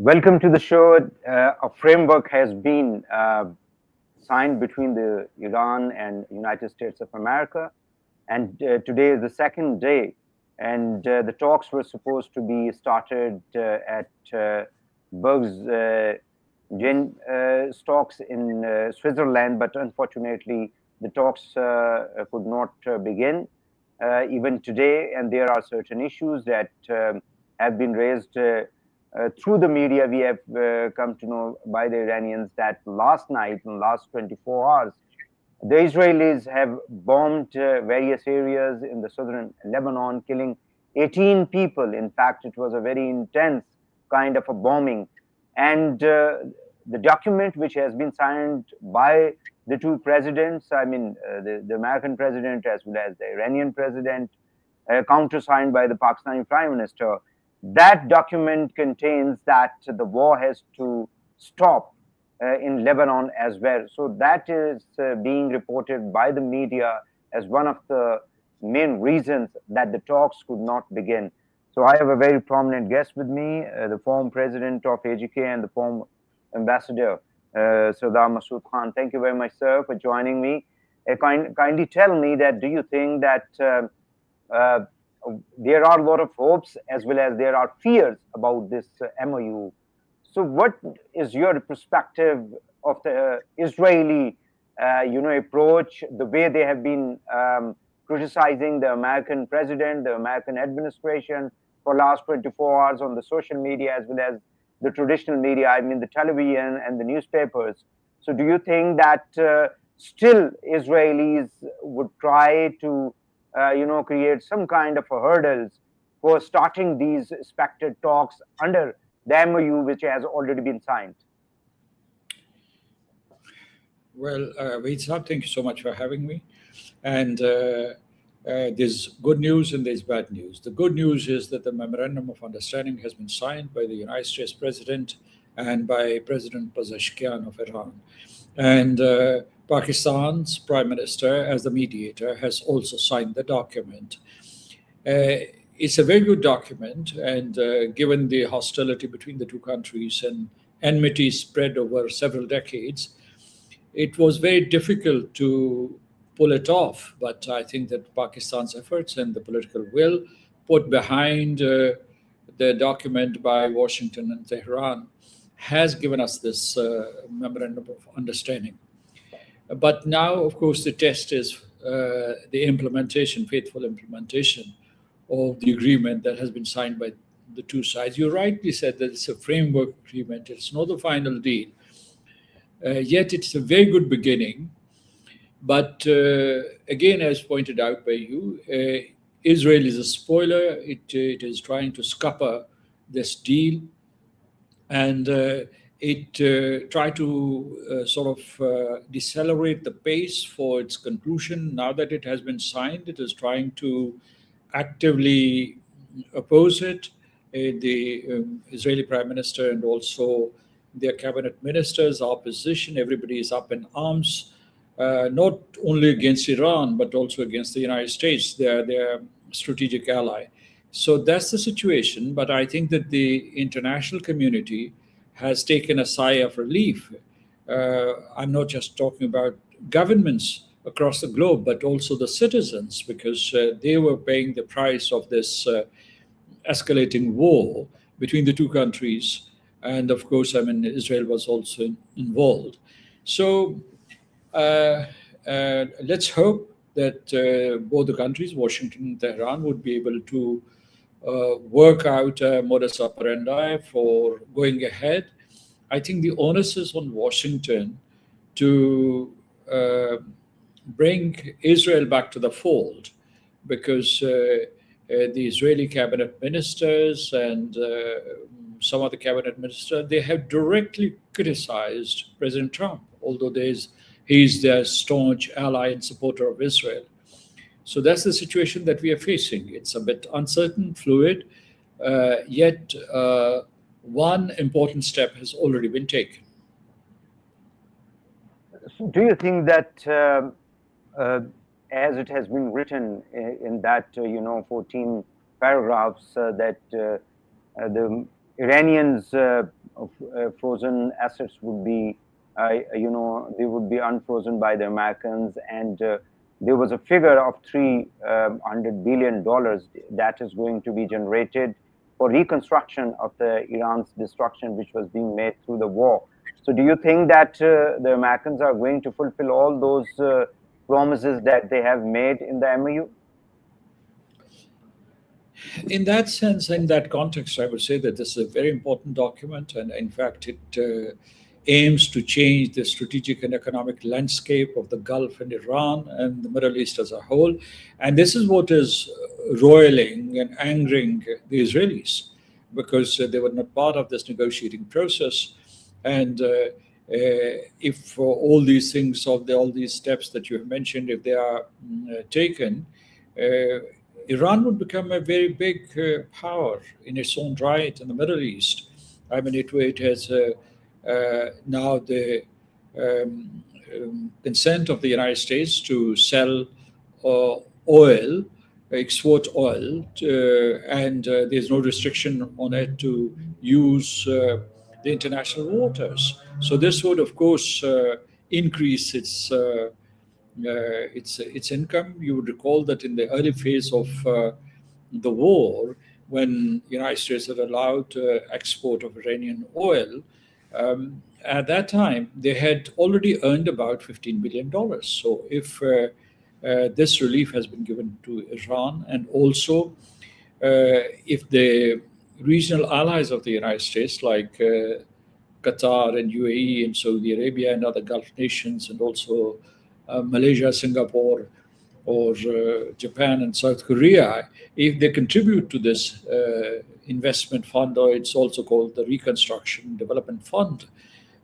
Welcome to the show. A framework has been signed between the Iran and United States of America, and today is the second day. And the talks were supposed to be started at Berg's Gin stocks in Switzerland, but unfortunately, the talks could not begin even today. And there are certain issues that have been raised. Through the media, we have come to know by the Iranians that last night, in the last 24 hours, the Israelis have bombed various areas in the southern Lebanon, killing 18 people. In fact, it was a very intense kind of a bombing. And the document which has been signed by the two presidents, I mean, the American president as well as the Iranian president, countersigned by the Pakistani Prime Minister, that document contains that the war has to stop in Lebanon as well. So that is being reported by the media as one of the main reasons that the talks could not begin. So I have a very prominent guest with me, the former president of AGK and the former ambassador, Sardar Masood Khan. Thank you very much, sir, for joining me. Kindly tell me that, do you think that there are a lot of hopes as well as there are fears about this MOU? So what is your perspective of the Israeli, approach, the way they have been criticizing the American president, the American administration for last 24 hours on the social media as well as the traditional media, I mean the television and the newspapers? So do you think that still Israelis would try to create some kind of a hurdles for starting these expected talks under the MOU, which has already been signed? Well, Waheed, thank you so much for having me. And there's good news and there's bad news. The good news is that the Memorandum of Understanding has been signed by the United States President and by President Pezeshkian of Iran. And Pakistan's Prime Minister, as the mediator, has also signed the document. It's a very good document, and given the hostility between the two countries and enmity spread over several decades, it was very difficult to pull it off. But I think that Pakistan's efforts and the political will put behind the document by Washington and Tehran has given us this memorandum of understanding. But now, of course, the test is the implementation, faithful implementation of the agreement that has been signed by the two sides. You rightly said that it's a framework agreement. It's not the final deal. Yet it's a very good beginning. But again, as pointed out by you, Israel is a spoiler. It is trying to scupper this deal, and it tried to sort of decelerate the pace for its conclusion. Now that it has been signed, it is trying to actively oppose it. The Israeli Prime Minister and also their cabinet ministers, opposition, everybody is up in arms, not only against Iran, but also against the United States. They are their strategic ally. So that's the situation. But I think that the international community has taken a sigh of relief. I'm not just talking about governments across the globe, but also the citizens, because they were paying the price of this escalating war between the two countries. And of course, I mean, Israel was also involved. So let's hope that both the countries, Washington and Tehran, would be able to work out a modus operandi for going ahead. I think the onus is on Washington to bring Israel back to the fold, because the Israeli cabinet ministers and some of the cabinet ministers, they have directly criticized President Trump, although he's their staunch ally and supporter of Israel. So that's the situation that we are facing. It's a bit uncertain, fluid, yet one important step has already been taken. Do you think that, as it has been written in that 14 paragraphs, that the Iranians frozen assets would be, they would be unfrozen by the Americans, and there was a figure of $300 billion that is going to be generated for reconstruction of the Iran's destruction, which was being made through the war. So, do you think that the Americans are going to fulfill all those promises that they have made in the MOU? In that sense, in that context, I would say that this is a very important document, and in fact, it aims to change the strategic and economic landscape of the Gulf and Iran and the Middle East as a whole. And this is what is roiling and angering the Israelis, because they were not part of this negotiating process. And if all these things, all these steps that you have mentioned, if they are taken, Iran would become a very big power in its own right in the Middle East. I mean, it has now the consent of the United States to sell oil, export oil, and there's no restriction on it to use the international waters. So this would, of course, increase its income. You would recall that in the early phase of the war, when the United States had allowed export of Iranian oil, at that time they had already earned about $15 billion. So if this relief has been given to Iran, and also if the regional allies of the United States, like Qatar and UAE and Saudi Arabia and other Gulf nations, and also Malaysia, Singapore, or Japan and South Korea, if they contribute to this investment fund, or it's also called the Reconstruction Development Fund,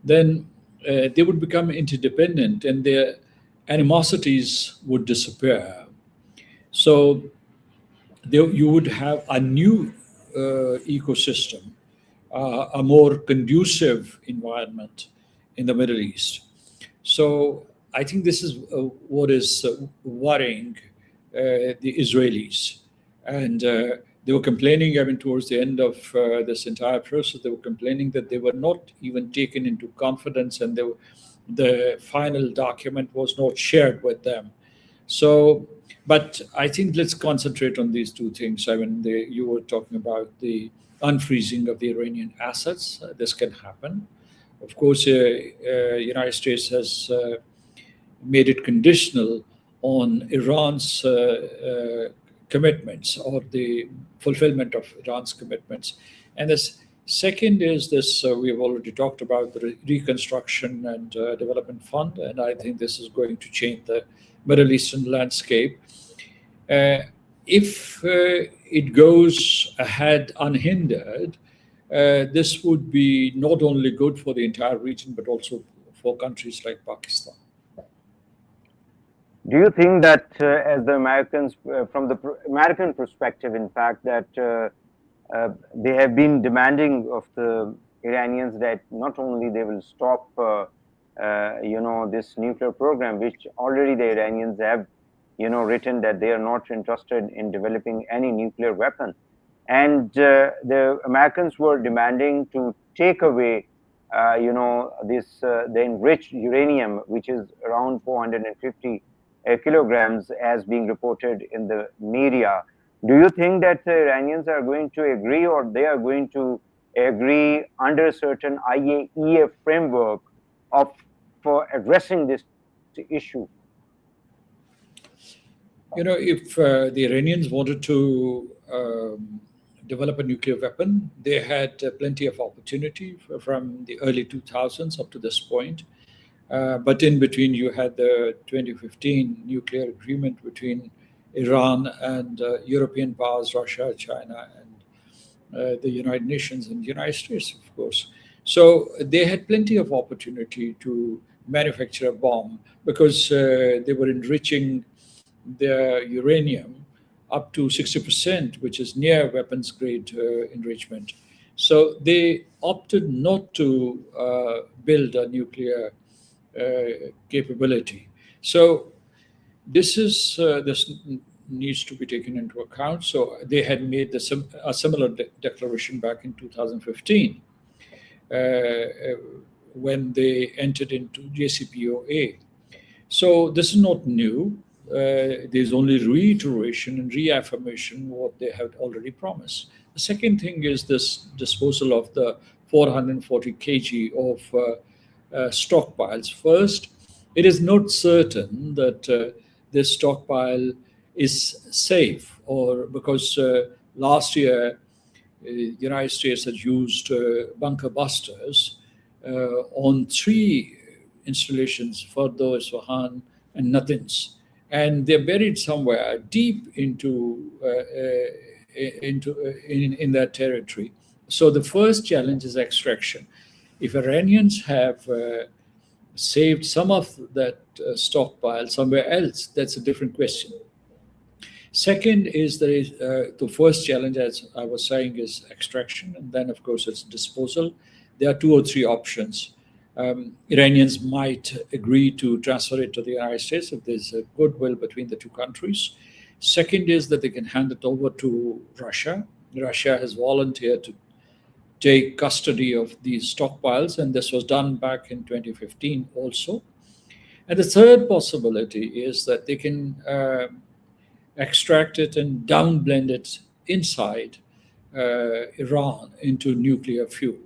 then they would become interdependent and their animosities would disappear. So you would have a new ecosystem, a more conducive environment in the Middle East. So I think this is what is worrying the Israelis. And they were complaining, I mean, towards the end of this entire process, they were complaining that they were not even taken into confidence, and the final document was not shared with them. So, but I think let's concentrate on these two things. I mean, you were talking about the unfreezing of the Iranian assets. This can happen. Of course, United States has made it conditional on Iran's commitments, or the fulfillment of Iran's commitments. And this second is this, we've already talked about the Reconstruction and Development Fund, and I think this is going to change the Middle Eastern landscape. If it goes ahead unhindered, this would be not only good for the entire region, but also for countries like Pakistan. Do you think that as the Americans, from the American perspective, in fact, that they have been demanding of the Iranians that not only they will stop, this nuclear program, which already the Iranians have, written that they are not interested in developing any nuclear weapon, and the Americans were demanding to take away, the enriched uranium, which is around 450 kilograms, as being reported in the media. Do you think that the Iranians are going to agree, or they are going to agree under a certain IAEA framework for addressing this issue? If the Iranians wanted to develop a nuclear weapon, they had plenty of opportunity from the early 2000s up to this point. But in between, you had the 2015 nuclear agreement between Iran and European powers, Russia, China, and the United Nations and the United States, of course. So they had plenty of opportunity to manufacture a bomb, because they were enriching their uranium up to 60%, which is near weapons grade enrichment. So they opted not to build a nuclear capability. So this needs to be taken into account. So they had made a similar declaration back in 2015. when they entered into JCPOA. So this is not new. There's only reiteration and reaffirmation what they have already promised. The second thing is this disposal of the 440 kg of stockpiles. First, it is not certain that this stockpile is safe, or because last year the United States has used bunker busters on three installations, Fardo, Isfahan, and Natanz, and they're buried somewhere deep in that territory. So the first challenge is extraction. If Iranians have saved some of that stockpile somewhere else, that's a different question. Second is the first challenge, as I was saying, is extraction, and then of course it's disposal. There are two or three options. Iranians might agree to transfer it to the United States if there's a goodwill between the two countries. Second is that they can hand it over to Russia. Russia has volunteered to take custody of these stockpiles, and this was done back in 2015 also. And the third possibility is that they can extract it and downblend it inside Iran into nuclear fuel.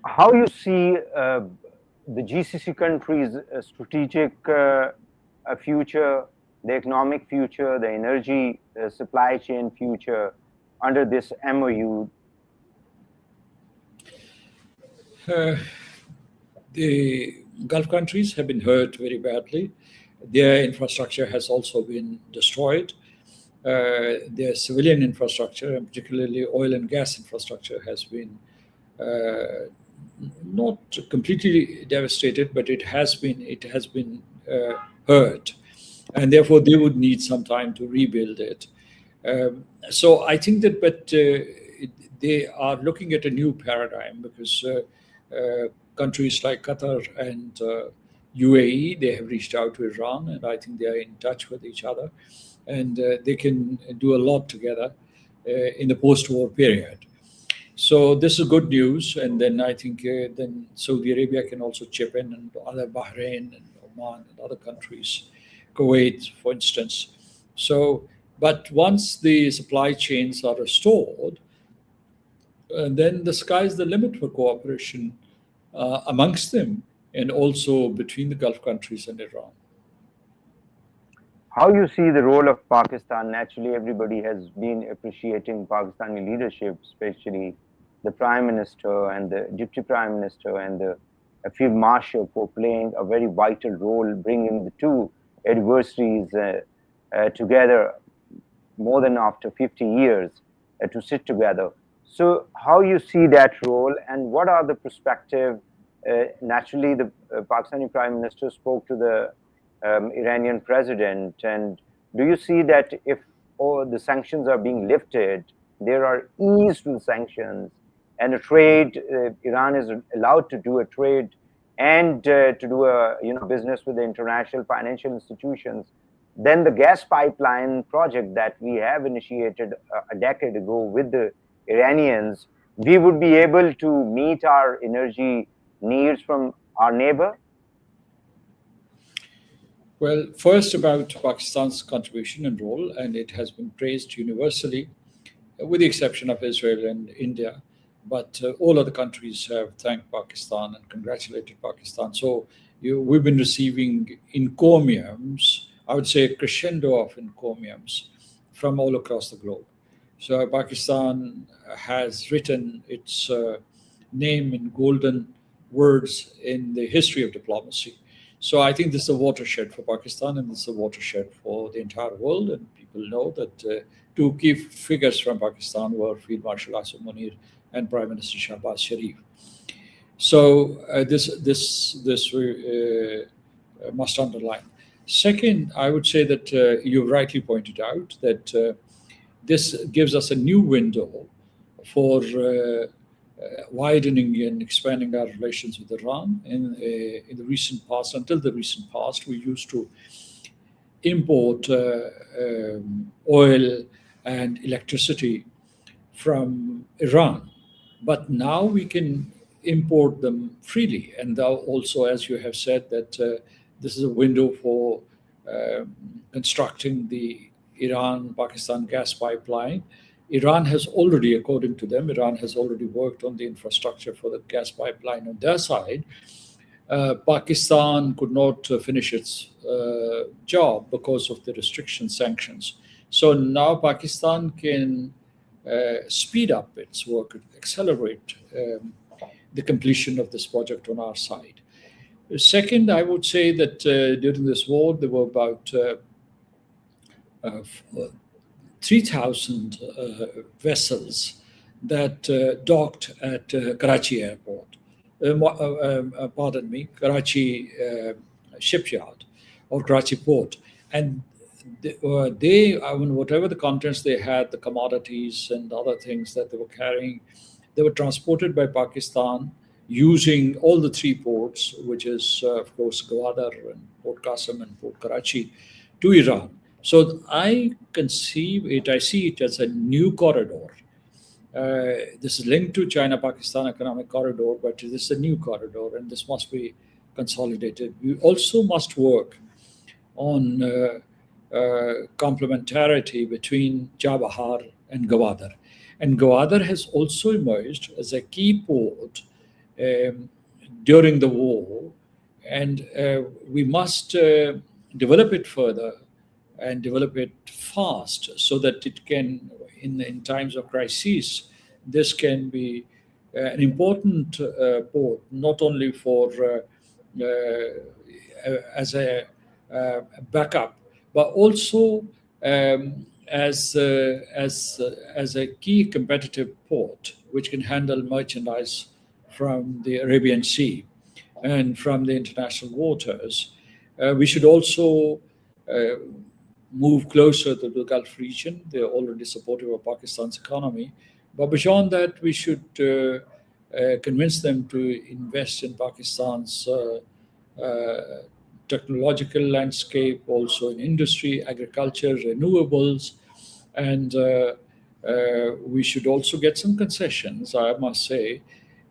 How you see the GCC countries' strategic future, the economic future, the energy supply chain future under this MOU? The Gulf countries have been hurt very badly. Their infrastructure has also been destroyed. Their civilian infrastructure, and particularly oil and gas infrastructure, has been not completely devastated, but it has been hurt, and therefore they would need some time to rebuild it. So I think that, but they are looking at a new paradigm, because countries like Qatar and UAE, they have reached out to Iran, and I think they are in touch with each other, and they can do a lot together in the post-war period. So this is good news, and then I think then Saudi Arabia can also chip in, and other Bahrain and Oman and other countries, Kuwait, for instance. So, but once the supply chains are restored, then the sky's the limit for cooperation amongst them, and also between the Gulf countries and Iran. How you see the role of Pakistan? Naturally, everybody has been appreciating Pakistani leadership, especially the Prime Minister and the Deputy Prime Minister and the Field Marshal, for playing a very vital role, bringing the two adversaries together more than after 50 years to sit together. So how you see that role, and what are the perspective? Naturally, the Pakistani Prime Minister spoke to the Iranian president, and do you see that if all the sanctions are being lifted, there are ease to the sanctions, and a trade, Iran is allowed to do a trade and to do a business with the international financial institutions, then the gas pipeline project that we have initiated a decade ago with the Iranians, we would be able to meet our energy needs from our neighbor? Well, first about Pakistan's contribution and role, and it has been praised universally, with the exception of Israel and India. But all other countries have thanked Pakistan and congratulated Pakistan. So we've been receiving encomiums, I would say a crescendo of encomiums from all across the globe. So Pakistan has written its name in golden words in the history of diplomacy. So I think this is a watershed for Pakistan, and this is a watershed for the entire world. And people know that two key figures from Pakistan were Field Marshal Asim Munir and Prime Minister Shahbaz Sharif. So this must underline. Second, I would say that you rightly pointed out that this gives us a new window for widening and expanding our relations with Iran. In the recent past, until the recent past, we used to import oil and electricity from Iran. But now we can import them freely. And now also, as you have said, that this is a window for constructing the Iran-Pakistan gas pipeline. Iran has already, according to them, Iran has already worked on the infrastructure for the gas pipeline on their side. Pakistan could not finish its job because of the restriction sanctions. So now Pakistan can speed up its work, accelerate the completion of this project on our side. Second, I would say that during this war, there were about 3,000 vessels that docked at Karachi airport. Pardon me, Karachi shipyard or Karachi port. And I mean, whatever the contents they had, the commodities and other things that they were carrying, they were transported by Pakistan using all the three ports, which is, of course, Gwadar and Port Qasim and Port Karachi, to Iran. So I see it as a new corridor. This is linked to China-Pakistan economic corridor, but this is a new corridor, and this must be consolidated. We also must work on complementarity between Chabahar and Gwadar. And Gwadar has also emerged as a key port during the war, and we must develop it further and develop it fast so that it can, in times of crisis, this can be an important port, not only for as a backup, but also as a key competitive port, which can handle merchandise from the Arabian Sea and from the international waters. We should also move closer to the Gulf region. They're already supportive of Pakistan's economy. But beyond that, we should convince them to invest in Pakistan's technological landscape, also in industry, agriculture, renewables. And we should also get some concessions, I must say,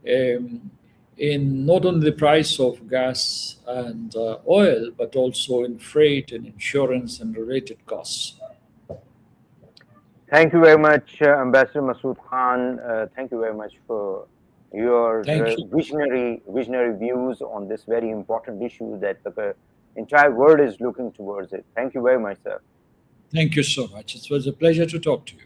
in not only the price of gas and oil, but also in freight and insurance and related costs. Thank you very much, Ambassador Masood Khan. Thank you very much for your visionary views on this very important issue that the entire world is looking towards it. Thank you very much, sir. Thank you so much. It was a pleasure to talk to you.